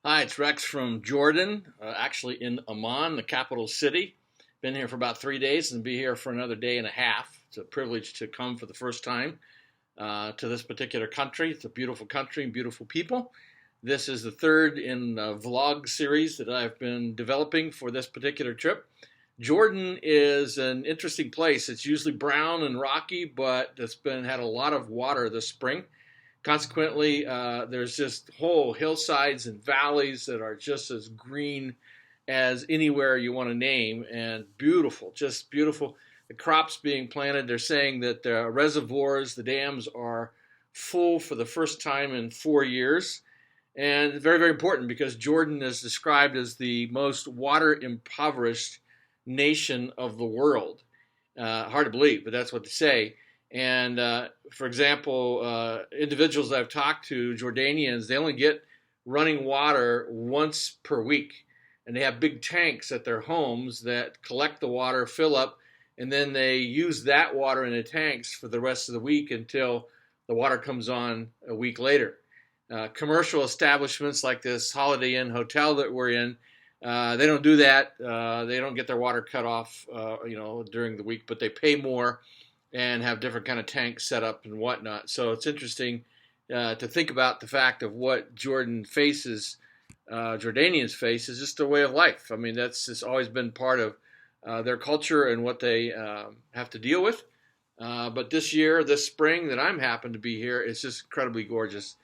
Hi, it's Rex from Jordan, actually in Amman, the capital city. Been here for about 3 days and be here for another day and a half. It's a privilege to come for the first time to this particular country. It's a beautiful country and beautiful people. This is the third in a vlog series that I've been developing for this particular trip. Jordan is an interesting place. It's usually brown and rocky, but it's been had a lot of water this spring. Consequently, there's just whole hillsides and valleys that are just as green as anywhere you want to name, and beautiful, just beautiful. The crops being planted, they're saying that the reservoirs, the dams are full for the first time in 4 years. And very, very important because Jordan is described as the most water impoverished nation of the world. Hard to believe, but that's what they say. And for example, individuals I've talked to, Jordanians, they only get running water once per week. And they have big tanks at their homes that collect the water, fill up, and then they use that water in the tanks for the rest of the week until the water comes on a week later. Commercial establishments like this Holiday Inn hotel that we're in, they don't do that. They don't get their water cut off, during the week, but they pay more and have different kind of tanks set up and whatnot. So it's interesting to think about the fact of what Jordan faces, Jordanians face, is just a way of life. I mean, that's just always been part of their culture and what they have to deal with. But this year, this spring that I'm happen to be here, it's just incredibly gorgeous.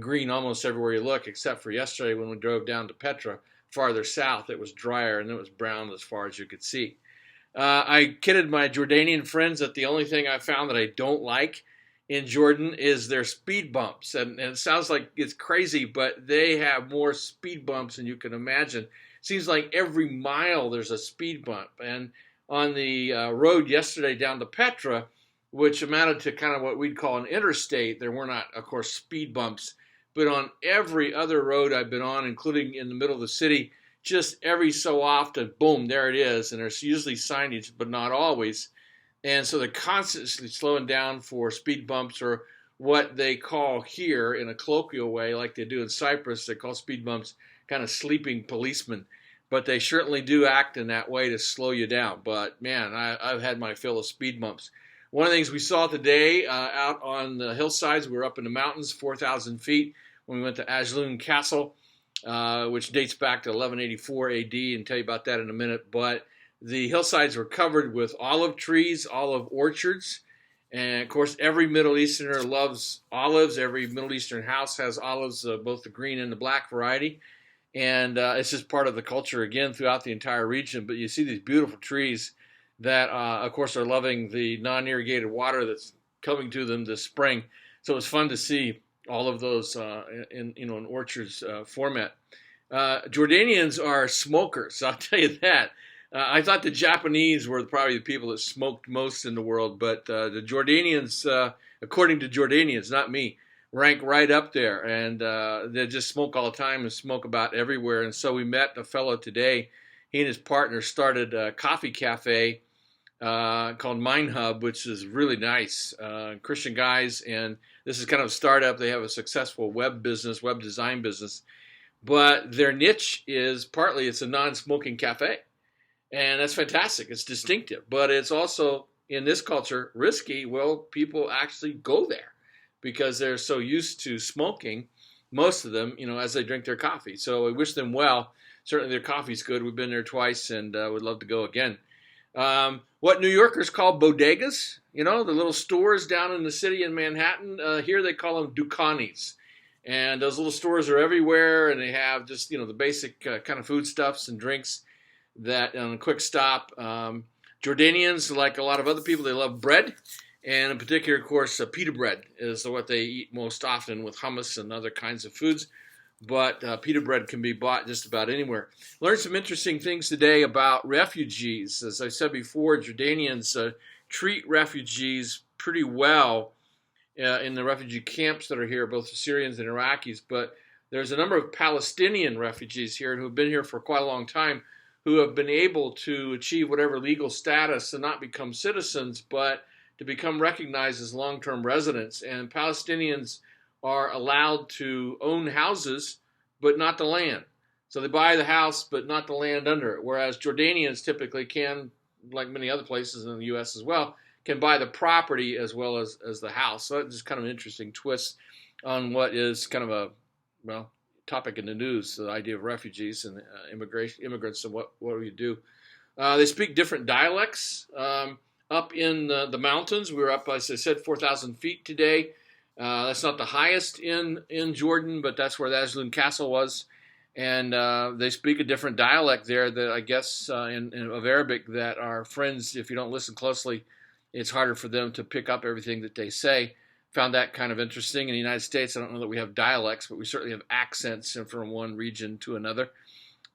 Green almost everywhere you look, except for yesterday when we drove down to Petra, farther south. It was drier and it was brown as far as you could see. I kidded my Jordanian friends that the only thing I found that I don't like in Jordan is their speed bumps. And it sounds like it's crazy, but they have more speed bumps than you can imagine. Seems like every mile there's a speed bump. And on the road yesterday down to Petra, which amounted to kind of what we'd call an interstate, there were not, of course, speed bumps. But on every other road I've been on, including in the middle of the city, just every so often, boom, there it is. And there's usually signage, but not always. And so they're constantly slowing down for speed bumps, or what they call here in a colloquial way, like they do in Cyprus, they call speed bumps kind of sleeping policemen. But they certainly do act in that way to slow you down. But man, I've had my fill of speed bumps. One of the things we saw today out on the hillsides, we were up in the mountains, 4,000 feet, when we went to Ajloon Castle, which dates back to 1184 AD, and tell you about that in a minute. But the hillsides were covered with olive trees, olive orchards. And, of course, every Middle Easterner loves olives. Every Middle Eastern house has olives, both the green and the black variety. And it's just part of the culture, again, throughout the entire region. But you see these beautiful trees that, of course, are loving the non-irrigated water that's coming to them this spring. So it's fun to see all of those in orchards format. Jordanians are smokers, I'll tell you that. I thought the Japanese were probably the people that smoked most in the world, but the Jordanians, according to Jordanians, not me, rank right up there. And they just smoke all the time and smoke about everywhere. And so we met a fellow today. He and his partner started a coffee cafe called Mind Hub, which is really nice. Christian guys, and this is kind of a startup. They have a successful web business, web design business, but their niche is partly it's a non-smoking cafe, and that's fantastic. It's distinctive, but it's also in this culture risky. Well, people actually go there because they're so used to smoking, most of them, as they drink their coffee. So I wish them well. Certainly their coffee's good. We've been there twice, and would love to go again. What New Yorkers call bodegas, the little stores down in the city in Manhattan, here they call them dukanis. And those little stores are everywhere, and they have just, the basic kind of foodstuffs and drinks that on a quick stop. Jordanians, like a lot of other people, they love bread. And in particular, of course, pita bread is what they eat most often with hummus and other kinds of foods. But pita bread can be bought just about anywhere. Learned some interesting things today about refugees. As I said before, Jordanians treat refugees pretty well in the refugee camps that are here, both Syrians and Iraqis. But there's a number of Palestinian refugees here who have been here for quite a long time, who have been able to achieve whatever legal status and not become citizens, but to become recognized as long-term residents. And Palestinians are allowed to own houses but not the land. So they buy the house, but not the land under it. Whereas Jordanians typically can, like many other places in the U.S. as well, can buy the property as well as the house. So that's just kind of an interesting twist on what is kind of a, topic in the news, the idea of refugees and immigrants and what do you do. They speak different dialects up in the mountains. We were up, as I said, 4,000 feet today. That's not the highest in Jordan, but that's where the Ajloun Castle was. And they speak a different dialect there that I guess of Arabic that our friends, if you don't listen closely, it's harder for them to pick up everything that they say. Found that kind of interesting. In the United States, I don't know that we have dialects, but we certainly have accents from one region to another.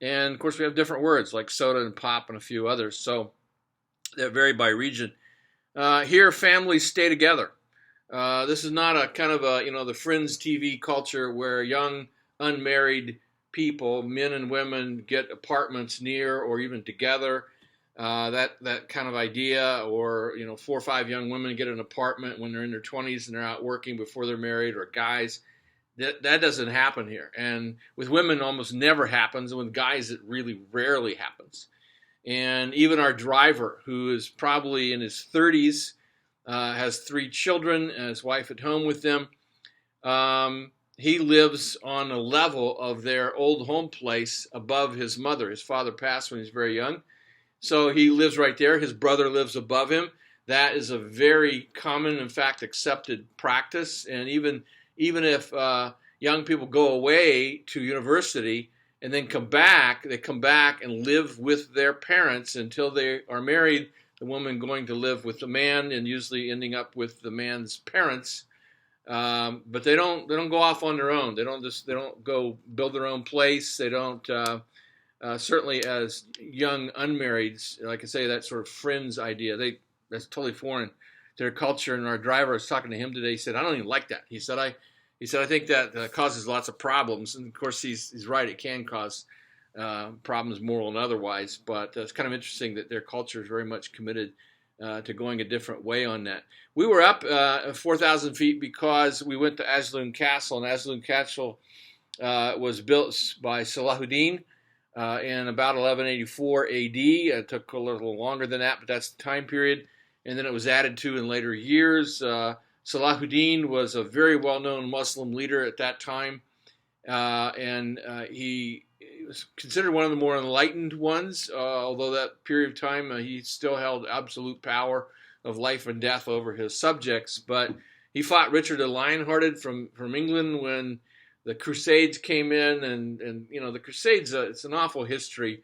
And, of course, we have different words like soda and pop and a few others. So that vary by region. Here, families stay together. This is not a kind of the Friends TV culture where young, unmarried people, men and women, get apartments near or even together. That kind of idea, or 4 or 5 young women get an apartment when they're in their 20s and they're out working before they're married, or guys. That doesn't happen here. And with women, almost never happens. And with guys, it really rarely happens. And even our driver, who is probably in his 30s, has 3 children and his wife at home with them. He lives on a level of their old home place above his mother. His father passed when he was very young. So he lives right there. His brother lives above him. That is a very common, in fact, accepted practice. And even if young people go away to university and then come back, they come back and live with their parents until they are married. The woman going to live with the man and usually ending up with the man's parents. But they don't go off on their own. They don't go build their own place. They don't. Certainly as young unmarrieds, like I say, that sort of friends idea, that's totally foreign to their culture. And our driver, I was talking to him today, he said, I don't even like that. He said, I think that causes lots of problems. And of course, he's right. It can cause problems, moral and otherwise. But it's kind of interesting that their culture is very much committed to going a different way on that. We were up 4,000 feet because we went to Ajloun Castle. And Ajloun Castle was built by Salahuddin in about 1184 AD. It took a little longer than that, but that's the time period. And then it was added to in later years. Salahuddin was a very well-known Muslim leader at that time, and he was considered one of the more enlightened ones, although that period of time he still held absolute power of life and death over his subjects. But he fought Richard the Lionhearted from England when the Crusades came in, and the Crusades, it's an awful history.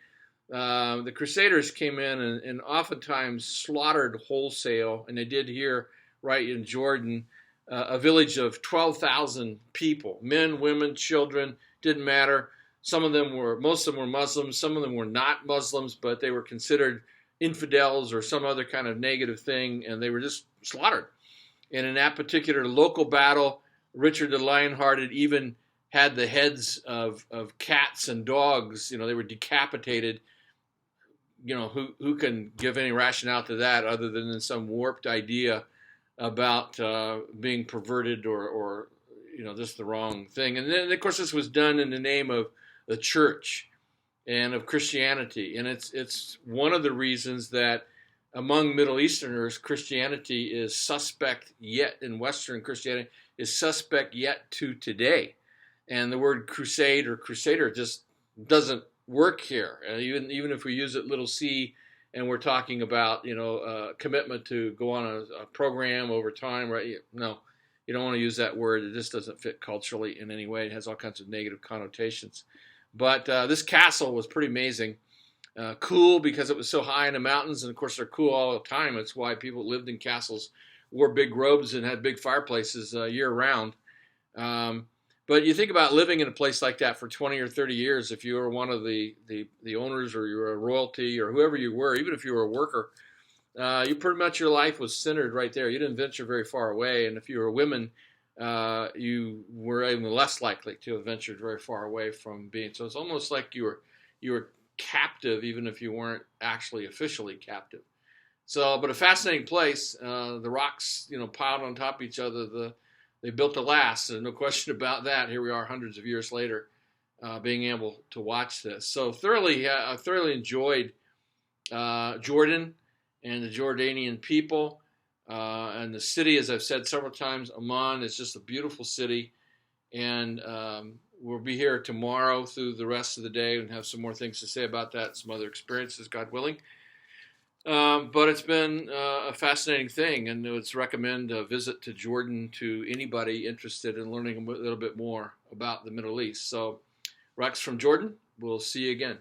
The Crusaders came in and oftentimes slaughtered wholesale, and they did here right in Jordan, a village of 12,000 people, men, women, children, didn't matter. Most of them were Muslims, some of them were not Muslims, but they were considered infidels or some other kind of negative thing, and they were just slaughtered. And in that particular local battle, Richard the Lionhearted even had the heads of cats and dogs. They were decapitated. Who can give any rationale to that other than some warped idea about being perverted or just the wrong thing. And then, of course, this was done in the name of the church and of Christianity. And it's one of the reasons that among Middle Easterners, Christianity is suspect yet, in Western Christianity, is suspect yet to today. And the word crusade or crusader just doesn't work here. Even if we use it little c, and we're talking about commitment to go on a program over time, right? No, you don't want to use that word. It just doesn't fit culturally in any way. It has all kinds of negative connotations. But this castle was pretty amazing. Cool because it was so high in the mountains, and of course they're cool all the time. It's why people lived in castles, wore big robes, and had big fireplaces year round. But you think about living in a place like that for 20 or 30 years, if you were one of the owners or you were a royalty or whoever you were, even if you were a worker, you pretty much your life was centered right there. You didn't venture very far away. And if you were a woman, you were even less likely to have ventured very far away from being. So it's almost like you were captive, even if you weren't actually officially captive. So, but a fascinating place. The rocks, piled on top of each other. They built to last, and no question about that. Here we are hundreds of years later. being able to watch this. So I thoroughly enjoyed Jordan and the Jordanian people. And the city, as I've said several times, Amman is just a beautiful city. And we'll be here tomorrow through the rest of the day and have some more things to say about that, some other experiences, God willing. But it's been a fascinating thing, and I would recommend a visit to Jordan to anybody interested in learning a little bit more about the Middle East. So, Rex from Jordan, we'll see you again.